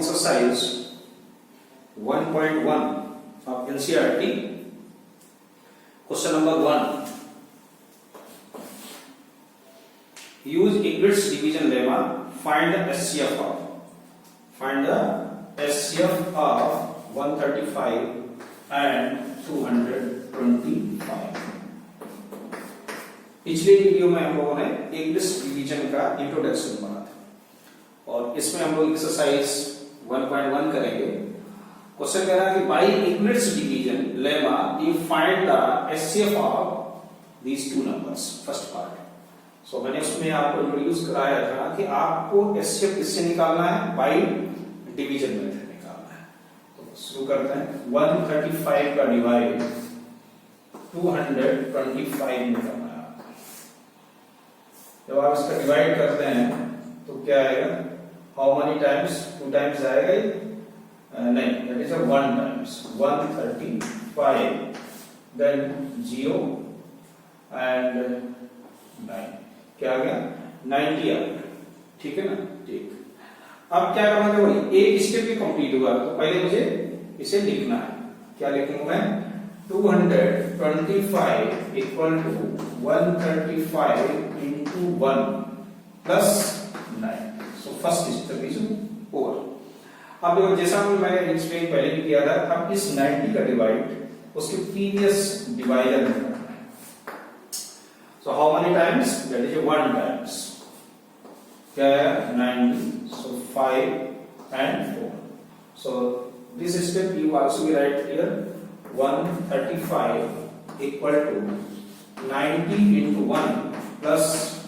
exercise 1.1 of NCERT. Question number 1. Use Euclid's division lemma. Find the SCF of. Find the SCF of 135 and 225. पिछले video में हम लोगों ने Euclid's division का introduction पढ़ा था और इसमें हम लोग एक्सरसाइज 1.1 करेंगे। क्वेश्चन कह रहा है कि by Euclid's division lemma you find the HCF of these two numbers. First part. So मैंने उसमें आपको इंट्रोड्यूस कराया था कि आपको एचसीएफ किससे निकालना है, बाय डिवीजन मेथड निकालना है। तो शुरू करते हैं। 135 का डिवाइड 225 निकालना है। जब आप इसका डिवाइड करते हैं तो क्या आएगा, हाउ मेनी टाइम्स, 2 टाइम्स जाएगा नहीं, that is 1 times 135 then 0 and 9, क्या आ गया 90 आ गया। ठीक है ना, ठीक। अब क्या करना है, वही एक स्टेप भी कंप्लीट हुआ तो पहले मुझे इसे लिखना है। क्या लिखूंगा मैं, 225 equal to 135 into 1 plus 9. So first step is over. अब देखो जैसा मैंने एक्सप्लेन पहले भी किया था, अब इस 90 का डिवाइड उसके प्रीवियस डिवाइडर में करना है। So how many times? That is 1 times. क्या है 90. So 5 and 4. So this step you also write here 135 equal to 90 into 1 plus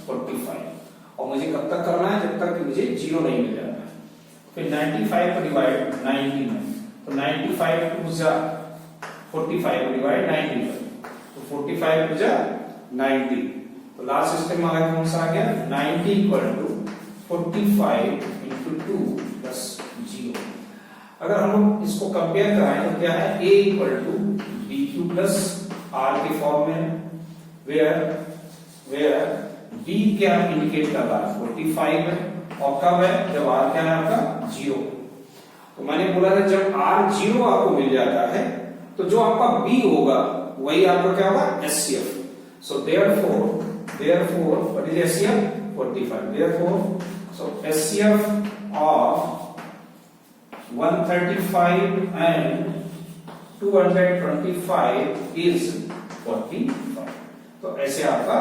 45। और मुझे कब तक करना है, जब तक कि मुझे 0 नहीं मिल जाता। फिर 95 को डिवाइड 90 में, तो 95 टू जा 45 को डिवाइड 90 में, तो 45 टू जा 90। तो लास्ट स्टेप में हमारा कौन सा आ गया, 90 इक्वल टू 45 into 2 प्लस 0। अगर हम लोग इसको कंपेयर कराएं तो क्या है, a equal to bq plus r के फॉर्म में, वेयर b क्या इंडिकेट कर रहा है 45 है, और कब है, जब r क्या है आपका 0। तो मैंने बोला था जब r 0 आपको मिल जाता है तो जो आपका b होगा वही आपका क्या होगा SCF। So therefore what is SCF 45। therefore so SCF of 135 and 225 is 45। तो ऐसे आपका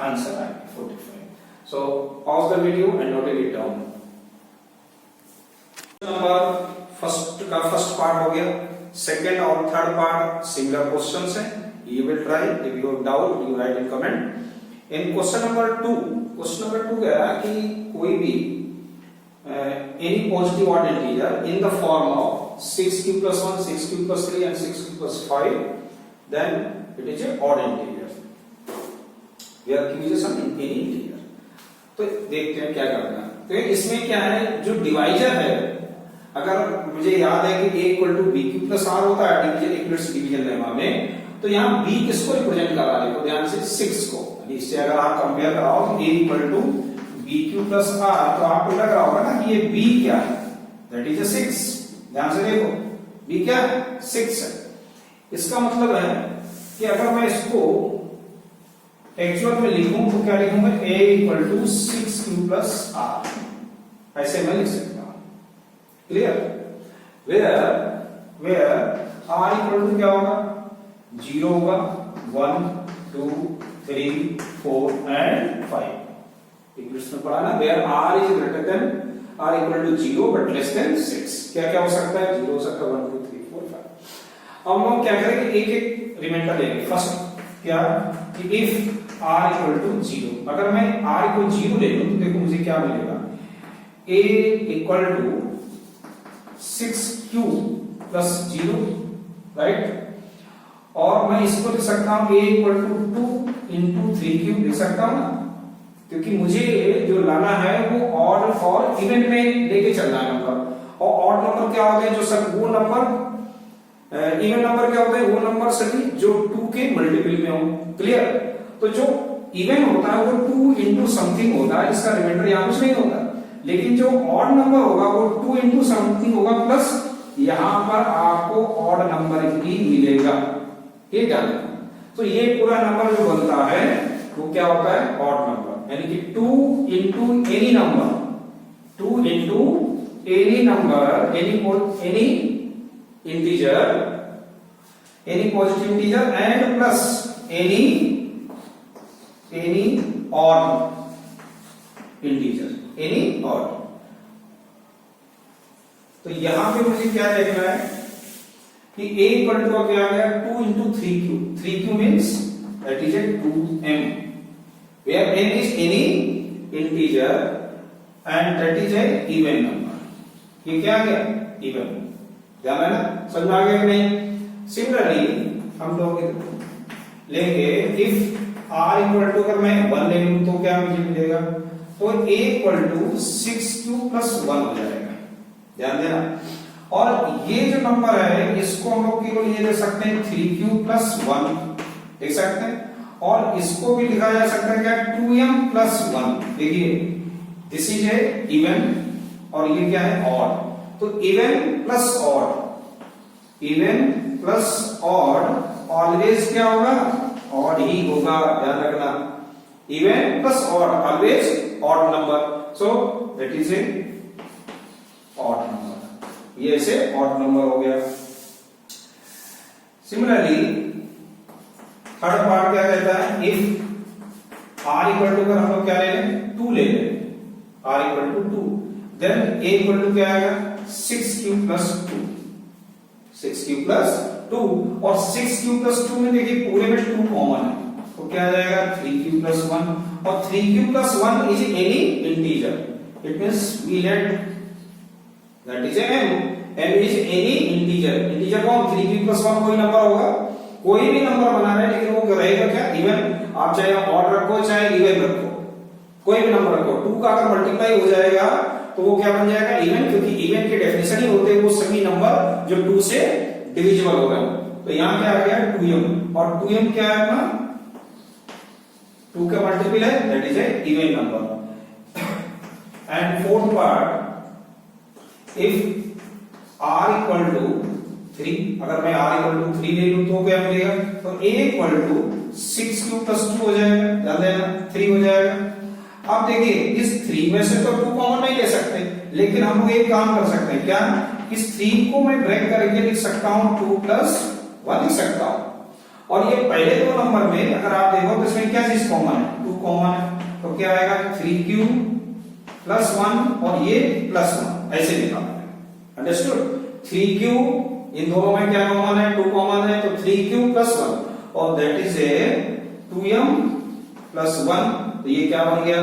आंसर आएगा 45। सो pause the video and note it down. Number first part हो गया। सेकंड और थर्ड पार्ट सिमिलर क्वेश्चंस हैं। You will try, if you have doubt you right in comment. In question number 2 कह रहा है कि कोई भी any positive odd integer in the form of 6q plus 1, 6q plus 3 and 6q plus 5, then it is a odd integer where q is some any integer। तो देखते हैं क्या करना है। तो इसमें क्या है, जो डिवाइजर है, अगर मुझे याद है कि a equal to B Q plus R होता है यूक्लिड्स डिवीजन लेमा में, तो यहाँ b किसको रिप्रेजेंट कर रहा है, देखो ध्यान से 6 को। इससे अगर आप कंपेयर कराओ तो a equal to BQ plus R, तो आपको लग रहा होगा ना कि ये B क्या है, दैट इज 6। ध्यान से देखो B क्या है 6 है। इसका मतलब है कि अगर मैं इसको एक्चुअल में लिखूं तो क्या लिखूंगा, A equal to 6Q plus R, ऐसे मैं लिख सकता हूं। Clear. Where R equal to क्या होगा, 0 होगा, 1 2 3 4 एंड 5। इक्वेशन में पढ़ा ना, where r is greater than r equal to 0 but less than 6। क्या क्या हो सकता है, 0 हो सकता है, 1 2 3 4 5। अब हम क्या करेंगे, एक एक रिमाइंडर लेंगे। फर्स्ट क्या कि इफ r equal to 0, अगर मैं r को 0 ले लूं तो देखो मुझे क्या मिलेगा, a equal to 6q plus 0, right. और मैं इसको लिख सकता हूं a equal to 2 into 3q लिख सकता हूं ना, क्योंकि मुझे जो लाना है वो ऑड और इवन में लेके चलना है नंबर। और ऑड नंबर क्या होते हैं, जो सब वो नंबर, इवन नंबर क्या होते हैं, वो नंबर सभी जो 2 के मल्टीपल में हो। क्लियर। तो जो इवन होता है वो 2 into समथिंग होता है, इसका रिमाइंडर यहां कुछ नहीं होता। लेकिन जो ऑड नंबर होगा वो 2 इंटू समथिंग होगा प्लस यहां पर आपको ऑड नंबर ही मिलेगा, ये ध्यान रखना। तो ये पूरा नंबर जो बनता है वो क्या होता है, ऑड नंबर, यानी कि 2 into any number, 2 into any number, any integer, any positive integer and plus any odd integer, any odd. तो यहां पे मुझे क्या देखना है कि a इक्वल टू क्या आ गया, 2 into 3q, 3q means that is a 2m, where m is any integer and that is a even number. ये क्या आ गया, इवन, ध्यान है ना, समझ में आ गया कि नहीं। सिमिलरली हम लोग लेंगे इफ r इक्वल टू, अगर मैं 1 ले लूं तो क्या मुझे मिलेगा, तो a equal to 6q plus 1 हो जाएगा, ध्यान देना। और ये जो नंबर है इसको हम लोग केवल ये ले सकते हैं 3q प्लस 1 लिख सकते हैं, और इसको भी लिखा जा सकता है क्या, 2m प्लस 1। देखिए दिस इज ए इवन और ये क्या है, ऑड। तो even plus odd, even plus odd always क्या होगा, ऑड ही होगा, ध्यान रखना। Even plus odd always odd number, so that is A odd number, ये ऐसे ऑड नंबर हो गया। सिमिलरली थर्ड पार्ट क्या कहता है, इफ r इक्वल टू, हम लोग क्या ले लें, 2 ले लें, r equal to 2, then a equal to क्या आएगा, 6q प्लस 2, 6q प्लस 2, और 6q प्लस 2 में देखिए पूरे में 2 कॉमन है, तो क्या आ जाएगा 3q प्लस 1, और 3q plus 1 is any integer, it means we let that is m is any integer, integer कौन, 3q प्लस 1 कोई नंबर होगा, कोई भी नंबर बना रहे हैं, लेकिन वो रहेगा क्या, इवन। आप चाहे ऑड रखो चाहे इवन रखो, कोई भी नंबर रखो, 2 का अगर मल्टीप्लाई हो जाएगा तो वो क्या बन जाएगा, इवन, क्योंकि इवन के डेफिनेशन ही होते हैं वो सभी नंबर जो 2 से डिविजिबल हो गए। तो यहां क्या आ गया 2m, और 2m क्या है अपना, 2 का मल्टीपल है, that is a even number. And fourth part, if r equal to 3, अगर मैं r इक्वल टू 3 ले लूं तो क्या मिलेगा, तो a equal to 6q plus 2 हो जाएगा, ध्यान देना 3 हो जाएगा। अब देखिए इस 3 में से तो 2 कॉमन नहीं ले सकते, लेकिन हम लोग एक काम कर सकते हैं, क्या, इस 3 को मैं ब्रेक करके लिख सकता हूं, 2 प्लस 1 लिख सकता हूं, और ये पहले दो नंबर में अगर आप देखो तो इसमें क्या चीज कॉमन है, 2 कॉमन है, तो क्या आएगा 3q प्लस 1 और ये प्लस 1, ऐसे निकालना है, अंडरस्टूड। 3q इन दोनों में क्या कॉमन है, 2 कॉमन है, तो 3q प्लस 1 और that is a 2m plus 1, तो ये क्या बन गया,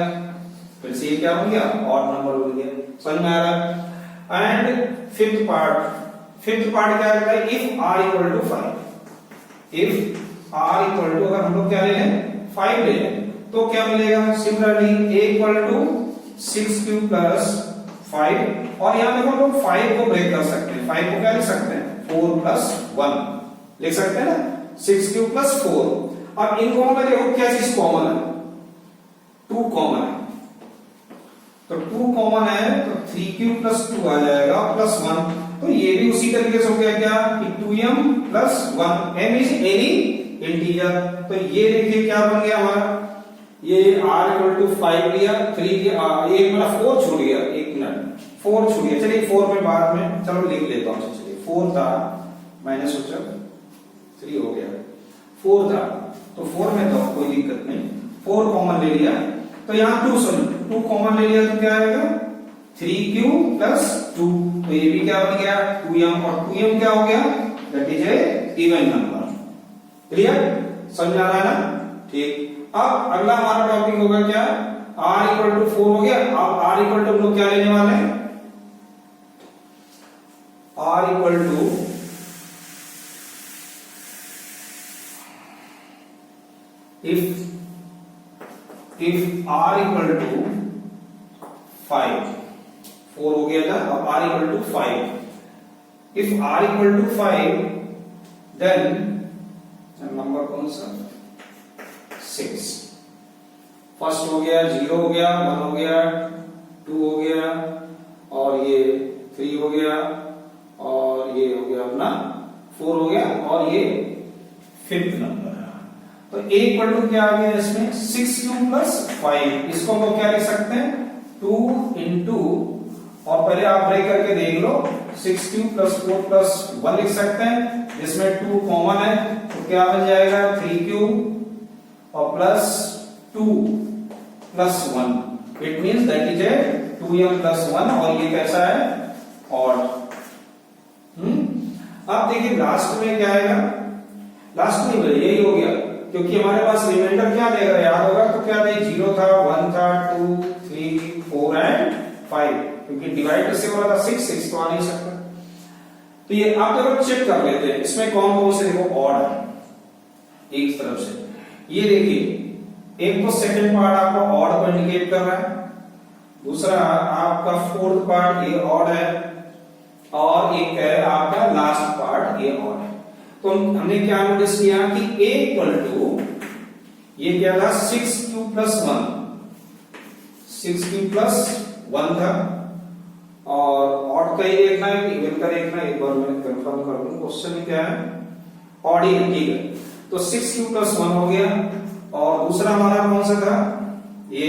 फिर से ये क्या बन गया, ऑड नंबर बन गया, समझ में आ रहा है। एंड फिफ्थ पार्ट क्या कहता है, if r equal to 5, if r equal to, अगर हम लोग क्या ले लें 5 ले लें तो क्या मिलेगा, similarly a equal to 6q plus 5, और यहां देखो हम लोग 5 को ब्रेक कर सकते हैं, 5 को क्या लिख सकते हैं, 4 प्लस 1 लिख सकते हैं ना, 6q प्लस 4। अब इन दोनों में देखो क्या चीज कॉमन है, 2 कॉमन है, तो 2 कॉमन है तो 3q प्लस 2 आ जाएगा प्लस 1, तो ये भी उसी तरीके से हो गया क्या कि 2m plus 1, m is any integer, तो ये देखिए क्या बन गया हमारा, ये r इक्वल टू 5 लिया, 3 लिया, एक मेरा 4 छूट गया, एक मिनट 4 छूट गया, चलिए 4 में बाद में चलो लिख लेता हूं, चलिए 4 था, मैंने सोचा 3 हो गया, 4 था तो 4 में तो कोई दिक्कत नहीं, 4 कॉमन ले लिया, तो यहाँ 2 कॉमन ले लिया तो क्या आएगा 3q प्लस 2, तो ये भी क्या बन गया 2m, और 2m क्या हो गया, that is a even number, clear, समझ आ रहा है ना, ठीक। अब अगला हमारा टॉपिक होगा क्या, r इक्वल टू 4 हो गया, अब r इक्वल टू हम लोग क्या लेने वाले हैं, r equal to if r equal to 5, 4 हो गया था, अब r equal to 5, if r equal to 5 then number कौन सा, 6, फर्स्ट हो गया, 0 हो गया, 1 हो गया, 2 हो गया, और ये 3 हो गया, और ये हो गया अपना 4 हो गया, और ये 5th नंबर है। तो a इक्वल टू क्या आ गया इसमें 6q प्लस 5। इसको हम लोग क्या लिख सकते हैं 2 इंटू, और पहले आप ब्रेक करके देख लो, 6q प्लस 4 प्लस 1 लिख सकते हैं, जिसमें 2 कॉमन है तो क्या बन जाएगा 3q और plus 2 plus 1। It means that is a 2m plus 1, और ये कैसा है ऑड। अब देखिए लास्ट में क्या आएगा, लास्ट में यही हो गया, क्योंकि हमारे पास रिमाइंडर क्या देगा याद होगा, तो क्या दे 0 था, 1 था, 2 3 4 एंड 5, क्योंकि डिवाइड कैसे हो रहा था 6 तो आ नहीं सकता। तो ये आप जब चेक कर लेते हैं इसमें कौन कौन से देखो ऑड है एक तरफ से, ये देखिए एक तो सेकंड पार्ट आपका ऑड को इंडिकेट कर रहा है, दूसरा आपका फोर्थ पार्ट ये ऑड है, और एक है आपका लास्ट पार्ट ये ऑड है। तो हमने क्या नोटिस किया कि a इक्वल टू ये क्या था 6q प्लस 1, 6q प्लस 1 था, और ऑड का ही देखना है कि इवन का देखना है, एक बार मैं कंफर्म कर दूं क्वेश्चन क्या है, ऑड ही है, ठीक है। तो 6q प्लस 1 हो गया, और दूसरा हमारा कौन सा था ये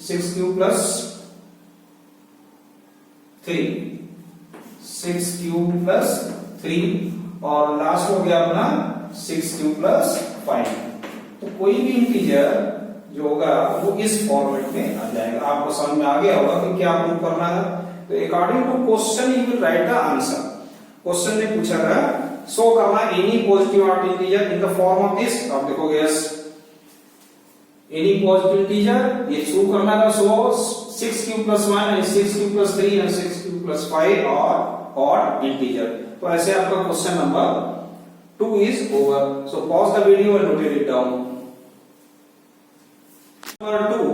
6q प्लस 3, 6q प्लस 3, और लास्ट हो गया अपना 6q प्लस 5। तो कोई भी इंटीजर जो होगा वो इस फॉर्मेट में आ जाएगा। आपको समझ में आ गया होगा कि क्या प्रूव करना है। तो according to question you will write the answer. Question ने पूछा था शो करना any positive odd integer in the form of this, आप देखोगे यस एनी पॉजिटिव इंटीजर, ये शो करना था show 6q plus 1 and 6q plus 3 and 6q plus 5 और ऑड इंटीजर। तो ऐसे आपका question number 2 is over. So pause the video and note it down. Number 2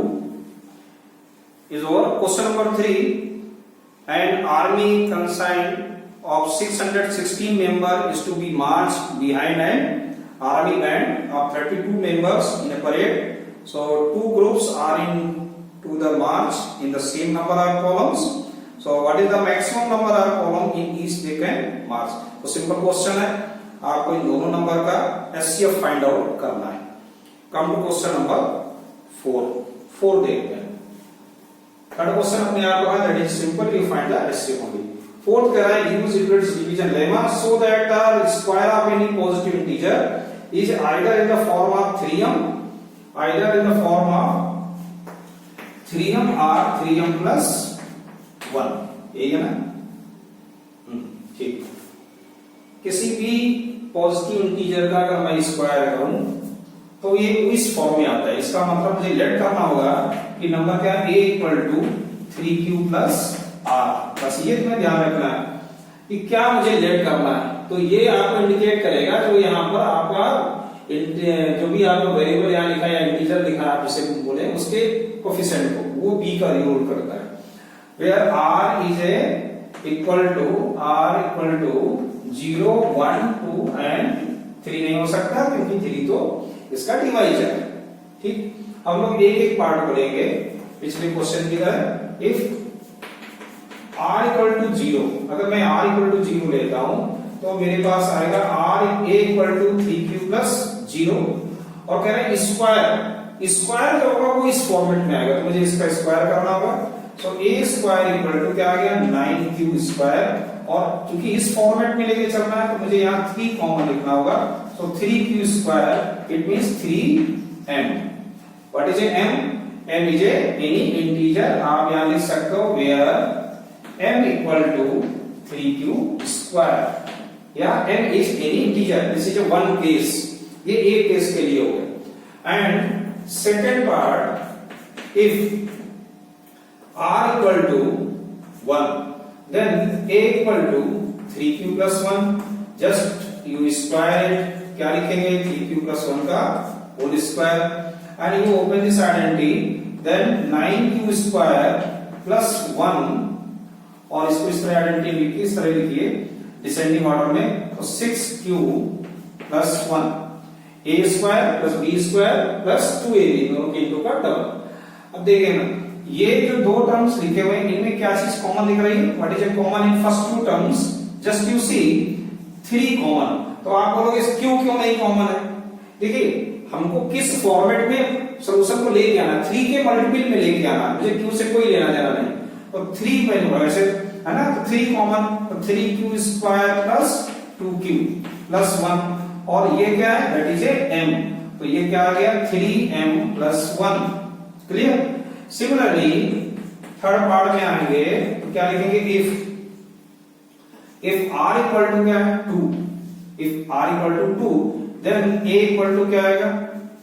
is over. Question number 3, an army consigned of 616 members is to be marched behind an army band of 32 members in a parade. So two groups are in to the march in the same number of columns. So what is the maximum number of column in each they can march? तो simple question है, आपको इन दोनों number का HCF find out करना है। Come to question number 4 देखते हैं। Third question अपने आप का that is simple, you find the HCF only. Fourth कह रहा है use Euclid's division lemma so that the square of any positive integer is either in the form of 3m, either in the form of 3m और 3m plus 1, यही है ना। ठीक, किसी भी पॉजिटिव इंटीजर का अगर मैं स्क्वायर करूं तो ये इस फॉर्म में आता है। इसका मतलब मुझे लेट करना होगा कि नंबर क्या है a equal to 3q plus r। बस ये तुम्हें ध्यान रखना है कि क्या मुझे लेट करना है। तो ये आपको इंडिकेट करेगा जो यहाँ पर आपका जो भी आपका वेरिएबल यहाँ लिखा है या इंटीजर लिखा है आप जिसे बोले उसके कोफिशिएंट को, वो b का रिजल्ट करता है। Where r is a equal to 0 1 2 and 3 नहीं हो सकता क्योंकि 3 तो इसका डिवाइजर है। ठीक, हम लोग एक एक पार्ट करेंगे पिछले क्वेश्चन की तरह। इफ r इक्वल टू 0, अगर मैं r इक्वल टू 0 लेता हूं तो मेरे पास आएगा r a equal to 3q plus 0, और कह रहे हैं स्क्वायर जो होगा वो इस फॉर्मेट में आएगा, तो मुझे इसका स्क्वायर करना होगा। सो a स्क्वायर इक्वल टू क्या आ गया 9q स्क्वायर, और क्योंकि इस फॉर्मेट में लेके चलना है तो मुझे यहाँ 3 कॉमन लिखना होगा। So 3q square it means 3m। What is a m? m is any integer, आप यहाँ लिख सकते हो where m equal to 3q square, या m is any integer. This is one case, ये एक केस के लिए हो गया। And second part, if r equal to 1 then a equal to 3q plus 1, just you square it, क्या लिखेंगे 3q plus 1 का whole square, and you open this identity, then 9q square plus 1, और इसको इस तरह आइडेंटिटी लिखिए, इस तरह लिखिए डिसेंडिंग ऑर्डर में, तो 6q plus 1 a square plus b square plus 2ab दोनों के इनटू का डबल। अब देखिए ना ये जो दो टर्म्स लिखे हुए हैं इनमें क्या चीज कॉमन दिख रही है? What is a common in first two terms? Just you see 3 common. तो आप बोलोगे क्यों नहीं कॉमन है? देखिए हमको किस फॉर्मेट में सॉल्यूशन को लेके आना, 3 के मल्टीपल में लेके आना, मुझे क्यू से कोई लेना देना नहीं। तो 3 पे वैसे है ना, तो 3 कॉमन, तो 3q square plus 2q plus 1 और ये क्या है? That is a m। तो ये क्या आ गया? 3m plus 1। Clear? Similarly third part में आएंगे तो क्या लिखेंगे? इफ r इक्वल टू क्या है? 2, if r equal to 2 then a equal to क्या आएगा?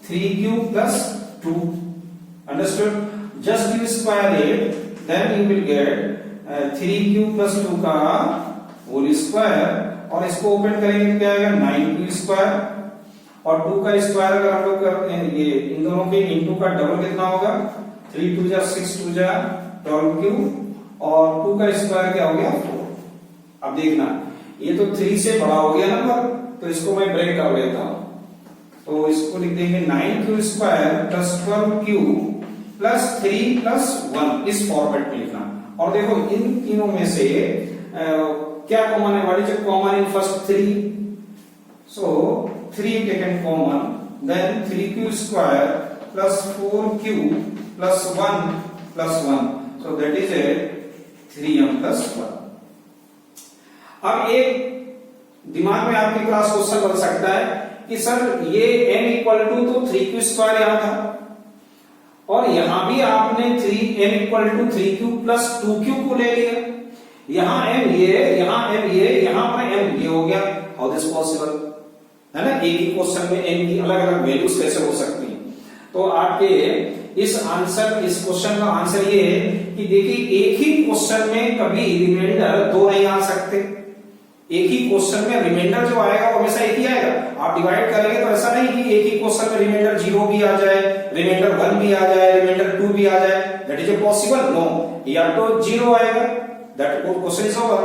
3q plus 2। Understood? Just you square it then you will get 3q plus 2 का होल स्क्वायर और इसको ओपन करेंगे तो क्या आएगा? 9q स्क्वायर और 2 का स्क्वायर अगर हम लोग करते हैं ये इन दोनों के इनटू का डबल कितना होगा? 3 2 जा 6 2 जा 12q और 2 का स्क्वायर क्या हो गया? 4। अब देखना ये तो 3 से बड़ा हो गया नंबर, तो इसको मैं ब्रेक कर लेता हूं। तो इसको लिख देंगे 9q square plus 12q plus 3 plus 1, इस फॉर्मेट में लिखना। और देखो इन तीनों में से क्या कॉमन है? What is common in first 3? So 3 taken common, then 3q square plus 4q plus 1 plus 1, so that is a 3m plus 1। अब एक दिमाग में आपके क्लास क्वेश्चन बन सकता है कि सर ये m इक्वल टू तो 3q स्क्वायर यहां था और यहां भी आपने m equal to 3q plus 2q को ले लिया, यहां m ये, यहां m ये, यहां पर m ये हो गया। How this possible? है ना, एक ही क्वेश्चन में m की अलग अलग वैल्यूज कैसे हो सकती हैं? तो आपके इस क्वेश्चन का आंसर ये है कि देखिए एक ही क्वेश्चन में कभी रिमाइंडर 2 नहीं आ सकते। एक ही क्वेश्चन में रिमाइंडर जो आएगा वो हमेशा एक ही आएगा। आप डिवाइड करेंगे तो ऐसा नहीं कि एक ही क्वेश्चन में रिमाइंडर 0 भी आ जाए, रिमाइंडर 1 भी आ जाए, रिमाइंडर 2 भी आ जाए। That is a possible? No, या तो 0 आएगा, दैट क्वेश्चन इज ओवर।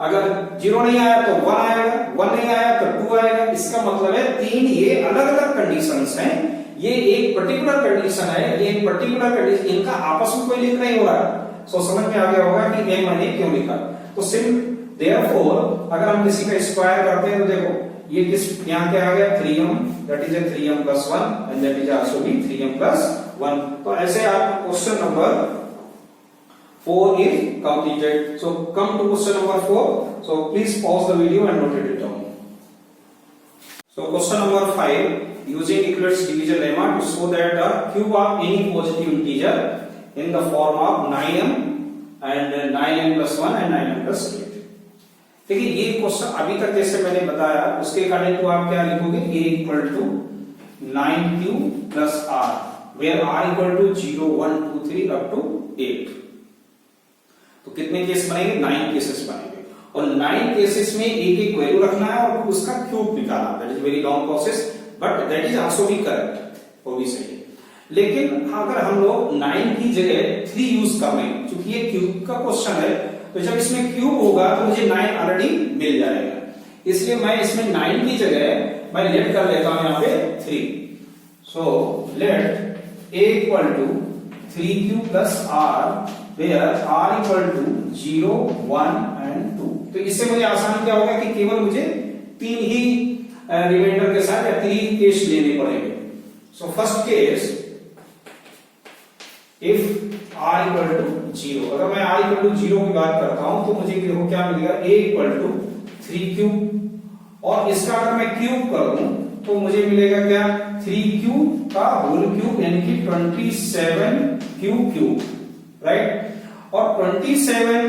अगर 0 नहीं आया तो 1 आएगा, 1 नहीं आया तो 2 आएगा। इसका मतलब है 3 ये अलग अलग कंडीशंस हैं, ये एक पर्टिकुलर कंडीशन है, ये एक पर्टिकुलर कंडीशन, इनका आपस में कोई लिंक नहीं हो रहा है। सो समझ में आ गया होगा कि m मैंने क्यों लिखा। तो सिर्फ Therefore, अगर हम किसी का स्क्वायर करते हैं तो देखो ये किस यहाँ क्या आ गया? 3m, that is 3m plus 1 and that is also भी 3m प्लस 1। तो ऐसे आप question number 4 is completed. So come to question number 4. So please pause the video and note it down. So question number 5, using Euclid's division lemma to show that the cube of any positive integer in the form of 9m and 9m plus 1 and 9m plus 8. देखिए ये question अभी तक जैसे मैंने बताया उसके according तो आप क्या लिखोगे? a equal to 9q plus r, where r equal to 0 1 2 3 up to 8। तो कितने केस बनेंगे? 9 केसेस बनेंगे और 9 केसेस में एक एक वैल्यू रखना है और उसका क्यूब निकालना। That is very long process but that is also भी करेक्ट, वो भी सही है। लेकिन अगर हम लोग 9 की जगह 3 यूज कर रहे हैं, क्योंकि ये क्यूब का क्वेश्चन है, तो जब इसमें क्यूब होगा तो मुझे 9 ऑलरेडी मिल जाएगा, इसलिए मैं इसमें 9 की जगह मैं लेट कर लेता हूं यहाँ पे 3। So let a equal to 3q plus r, where r equal to 0 1 and 2। तो इससे मुझे आसान क्या होगा कि केवल मुझे 3 ही रिमाइंडर के साथ या 3 केस लेने पड़ेंगे। So first case, if r equal to 0, अगर मैं r इक्वल टू 0 की बात करता हूं तो मुझे देखो क्या मिलेगा? a इक्वल टू 3q और इसका अगर मैं क्यूब कर दूं तो मुझे मिलेगा क्या? 3q का होल क्यूब यानी कि 27q क्यूब, राइट। और 27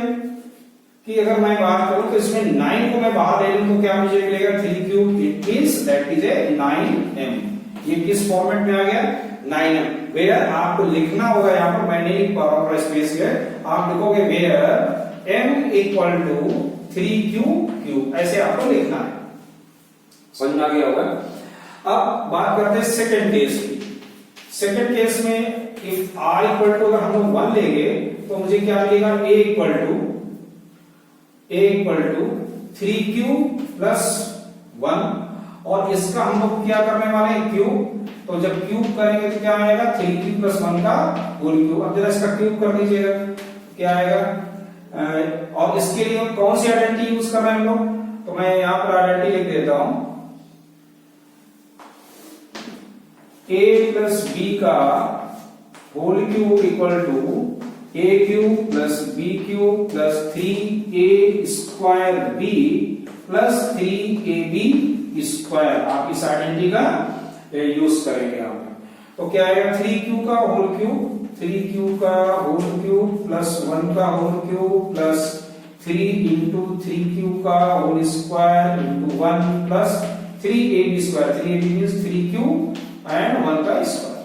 की अगर मैं बात करूं तो इसमें 9 को मैं बाहर ले लूं तो क्या मुझे मिलेगा? 3q, it means that is A 9m। ये किस फॉर्मेट में आ गया? 9m। वेयर आपको लिखना होगा, यहाँ पर मैंने एक प्रॉपर स्पेस है, आप लिखोगे where m equal to 3q cube, ऐसे आपको लिखना है। समझ में आ गया होगा। अब बात करते हैं सेकंड केस की। सेकंड केस में इफ r इक्वल टू अगर हम लोग 1 लेंगे तो मुझे क्या मिलेगा? a equal to 3q plus 1 और इसका हम लोग क्या करने वाले हैं, क्यूब। तो जब क्यूब करेंगे तो क्या आएगा, 3q + 1 का होल क्यूब। अब जरा इसका क्यूब कर लीजिएगा, क्या आएगा। और इसके लिए कौन सी आइडेंटिटी यूज कर रहे हैं हम लोग, तो मैं यहां पर आइडेंटिटी लिख देता हूं, a + b का whole cube equal to a³ + b³ + 3a² b + 3ab²। आप इस आइडेंटिटी का यूज करेंगे यहाँ पे। तो क्या आएगा, 3q का होल क्यूब, 3q का होल क्यूब + 1 का होल क्यूब + 3 × 3q का whole square × 1 + 3ab²। 3ab means 3q and 1 का स्क्वायर।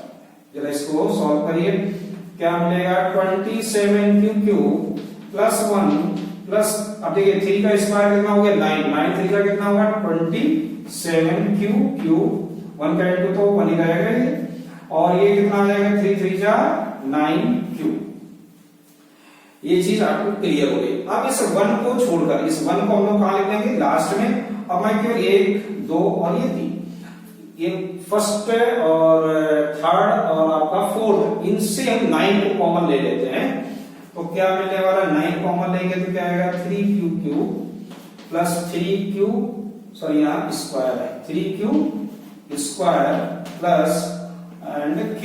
जरा इसको सॉल्व करिए, क्या मिलेगा, 27q³ + 1 प्लस, अब देखिए 3 का स्क्वायर कितना हो गया, 9, 9 3 का कितना होगा, 27q³, 1 का इंटू तो 1 ही रहेगा ये, और ये कितना आ जाएगा, 3 3 जा 9q। ये चीज आपको क्लियर हो गई। अब इस 1 को छोड़कर, इस 1 को हम लोग कहां लिख देंगे, लास्ट में। अब मैं क्यों 1 2 और ये 3, ये फर्स्ट और थर्ड और आपका फोर्थ, इनसे हम 9 को कॉमन ले लेते हैं। तो क्या मिलने वाला, 9 कॉमन लेंगे तो क्या आएगा, 3q³ + 3q, सॉरी यहाँ स्क्वायर है, 3q² plus and q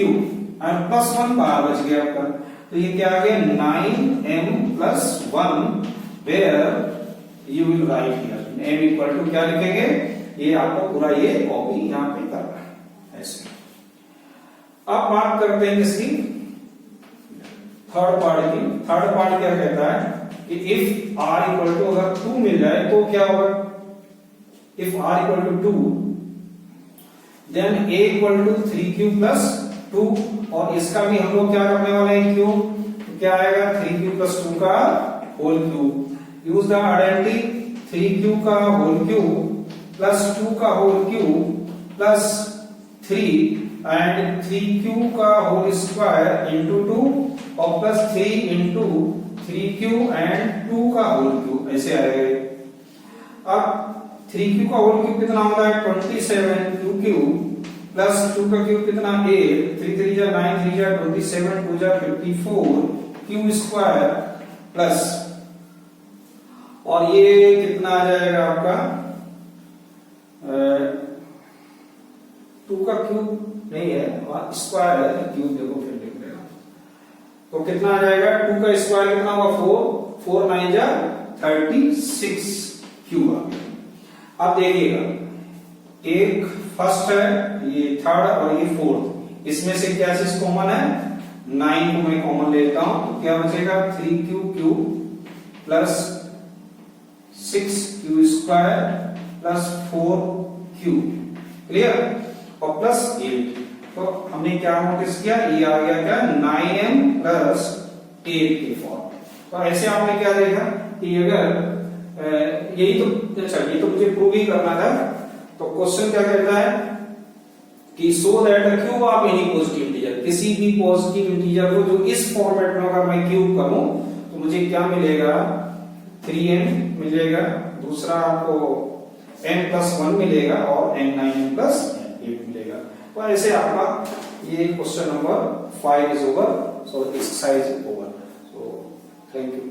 and +1 बाहर बच गया आपका। तो ये क्या आ गया, 9m + 1, where you will write here m equal to क्या लिखेंगे, ये आपको पूरा ये कॉपी यहाँ पे करना है ऐसे। अब बात करते हैं इसकी थर्ड पार्ट की। थर्ड पार्ट क्या कहता है कि इफ r इक्वल टू, अगर 2 मिल जाए तो क्या होगा, if r equal to 2 then a equal to 3q + 2, और इसका भी हम लोग क्या करने वाले हैं, क्यूब। तो क्या आएगा, 3q + 2 का whole cube. Use the identity, 3q का होल क्यूब + 2 का होल क्यूब + 3 एंड 3q का होल स्क्वायर इंटू 2 और +3 × 3q एंड 2 का होल क्यूब, ऐसे आएगा। अब 3q का होल क्यूब कितना होता है, 27q³ + 2 का क्यूब कितना, 8, 3 3 जा 9, 3 जा 27, 2 जा 54 q² प्लस, और ये कितना आ जाएगा आपका, 2 का क्यूब नहीं है, स्क्वायर है, क्यूब देखो फिर लिख लेना। तो कितना आ जाएगा, 2 का स्क्वायर कितना होगा, 4, 4 9 जा 36 क्यूब आ गया। अब देखिएगा, एक फर्स्ट है, ये थर्ड और ये फोर्थ, इसमें से क्या चीज कॉमन है, 9 को मैं कॉमन लेता हूं, तो क्या बचेगा, 3q³ + 6q² + 4q, क्लियर, और +8। तो हमने क्या नोटिस किया, ये आ गया क्या, 9m + 8 के फॉर्म। तो ऐसे आपने क्या देखा कि अगर यही तो, अच्छा ये तो मुझे प्रूव ही करना था। तो क्वेश्चन क्या कहता है कि so that the cube of any positive integer, किसी भी पॉजिटिव इंटीजर को जो इस फॉर्मेट में अगर मैं क्यूब करूं तो मुझे क्या मिलेगा, 3m मिलेगा, दूसरा आपको n + 1 मिलेगा और n9m + 8 मिलेगा। तो ऐसे आपका ये question number 5 is over, so exercise over. So thank you.